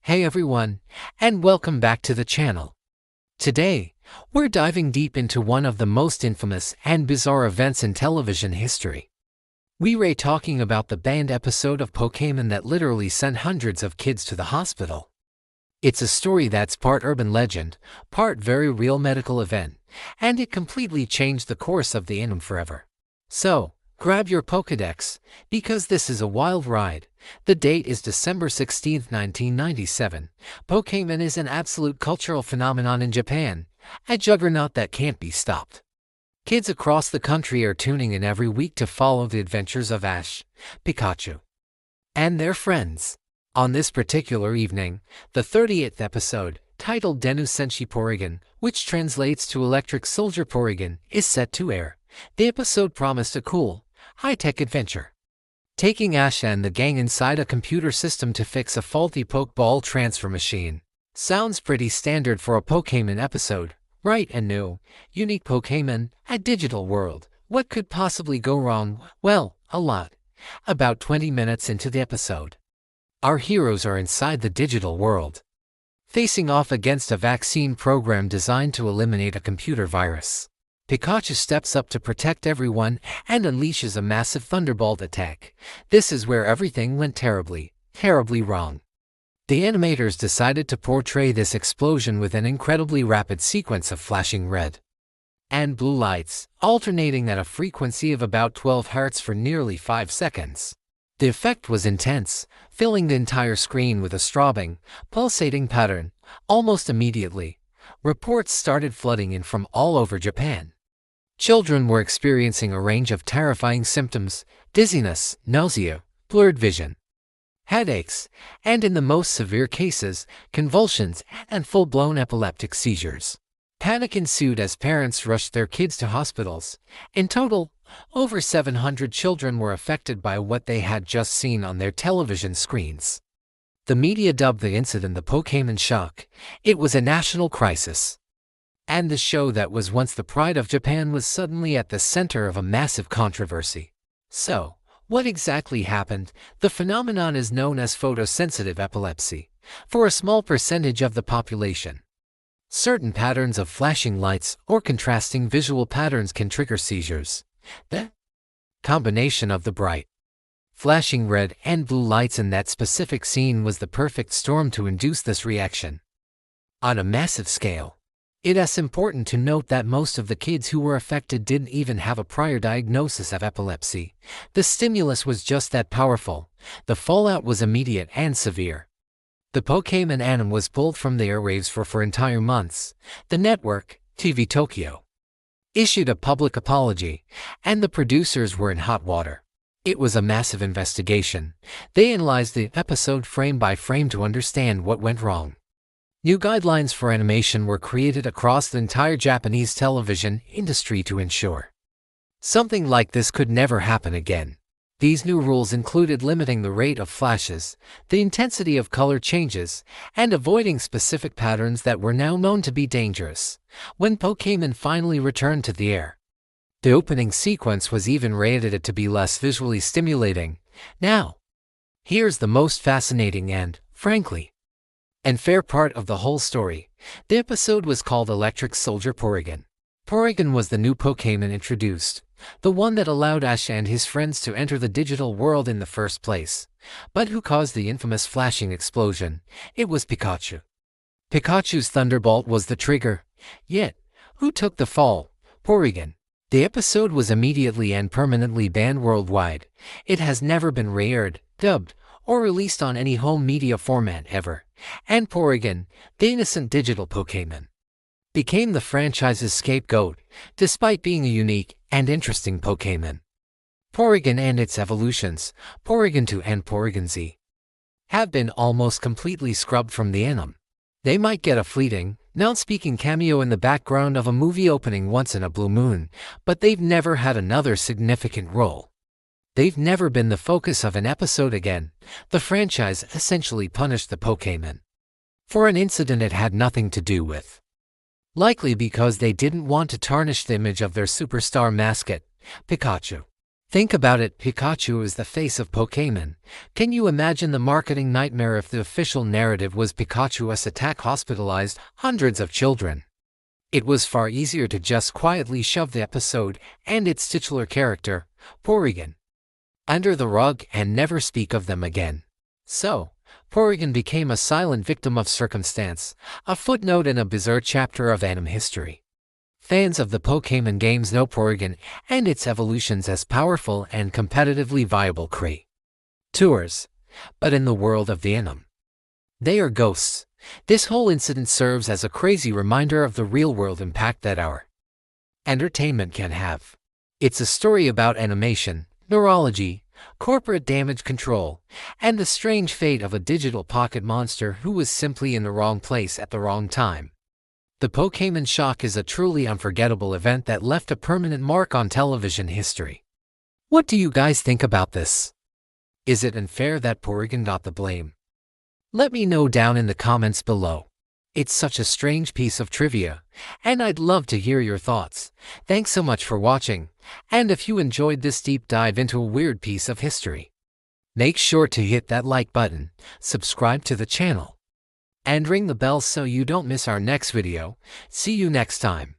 Hey everyone, and welcome back to the channel. Today, we're diving deep into one of the most infamous and bizarre events in television history. We're talking about the banned episode of Pokémon that literally sent hundreds of kids to the hospital. It's a story that's part urban legend, part very real medical event, and it completely changed the course of the anime forever. So, grab your Pokédex, because this is a wild ride. The date is December 16, 1997. Pokémon is an absolute cultural phenomenon in Japan, a juggernaut that can't be stopped. Kids across the country are tuning in every week to follow the adventures of Ash, Pikachu, and their friends. On this particular evening, the 30th episode, titled Denu Senshi Porygon, which translates to Electric Soldier Porygon, is set to air. The episode promised a cool, high-tech adventure, taking Ash and the gang inside a computer system to fix a faulty Pokeball transfer machine. Sounds pretty standard for a Pokémon episode, right? And new, unique Pokémon, a digital world. What could possibly go wrong? Well, a lot. About 20 minutes into the episode, our heroes are inside the digital world, facing off against a vaccine program designed to eliminate a computer virus. Pikachu steps up to protect everyone and unleashes a massive thunderbolt attack. This is where everything went terribly wrong. The animators decided to portray this explosion with an incredibly rapid sequence of flashing red and blue lights, alternating at a frequency of about 12 Hz for nearly 5 seconds. The effect was intense, filling the entire screen with a throbbing, pulsating pattern. Almost immediately, reports started flooding in from all over Japan. Children were experiencing a range of terrifying symptoms: dizziness, nausea, blurred vision, headaches, and in the most severe cases, convulsions and full-blown epileptic seizures. Panic ensued as parents rushed their kids to hospitals. In total, over 700 children were affected by what they had just seen on their television screens. The media dubbed the incident the Pokémon shock. It was a national crisis, and the show that was once the pride of Japan was suddenly at the center of a massive controversy. So, what exactly happened? The phenomenon is known as photosensitive epilepsy. For a small percentage of the population, certain patterns of flashing lights or contrasting visual patterns can trigger seizures. The combination of the bright, flashing red and blue lights in that specific scene was the perfect storm to induce this reaction on a massive scale. It is important to note that most of the kids who were affected didn't even have a prior diagnosis of epilepsy. The stimulus was just that powerful. The fallout was immediate and severe. The Pokémon anime was pulled from the airwaves for entire months. The network, TV Tokyo, issued a public apology, and the producers were in hot water. It was a massive investigation. They analyzed the episode frame by frame to understand what went wrong. New guidelines for animation were created across the entire Japanese television industry to ensure something like this could never happen again. These new rules included limiting the rate of flashes, the intensity of color changes, and avoiding specific patterns that were now known to be dangerous. When Pokémon finally returned to the air, the opening sequence was even rated to be less visually stimulating. Now, here's the most fascinating and, frankly, fair part of the whole story. The episode was called Electric Soldier Porygon. Porygon was the new Pokémon introduced, the one that allowed Ash and his friends to enter the digital world in the first place. But who caused the infamous flashing explosion? It was Pikachu. Pikachu's Thunderbolt was the trigger. Yet, who took the fall? Porygon. The episode was immediately and permanently banned worldwide. It has never been re-aired, dubbed, or released on any home media format ever. And Porygon, the innocent digital Pokémon, became the franchise's scapegoat, despite being a unique and interesting Pokémon. Porygon and its evolutions, Porygon 2 and Porygon Z, have been almost completely scrubbed from the anime. They might get a fleeting, non-speaking cameo in the background of a movie opening once in a blue moon, but they've never had another significant role. They've never been the focus of an episode again. The franchise essentially punished the Pokémon for an incident it had nothing to do with, likely because they didn't want to tarnish the image of their superstar mascot, Pikachu. Think about it, Pikachu is the face of Pokémon. Can you imagine the marketing nightmare if the official narrative was Pikachu's attack hospitalized hundreds of children? It was far easier to just quietly shove the episode and its titular character, Porygon, under the rug and never speak of them again. So, Porygon became a silent victim of circumstance, a footnote in a bizarre chapter of anime history. Fans of the Pokémon games know Porygon and its evolutions as powerful and competitively viable creatures. But in the world of the anime, they are ghosts. This whole incident serves as a crazy reminder of the real-world impact that our entertainment can have. It's a story about animation, neurology, corporate damage control, and the strange fate of a digital pocket monster who was simply in the wrong place at the wrong time. The Pokémon shock is a truly unforgettable event that left a permanent mark on television history. What do you guys think about this? Is it unfair that Porygon got the blame? Let me know down in the comments below. It's such a strange piece of trivia, and I'd love to hear your thoughts. Thanks so much for watching, and if you enjoyed this deep dive into a weird piece of history, make sure to hit that like button, subscribe to the channel, and ring the bell so you don't miss our next video. See you next time.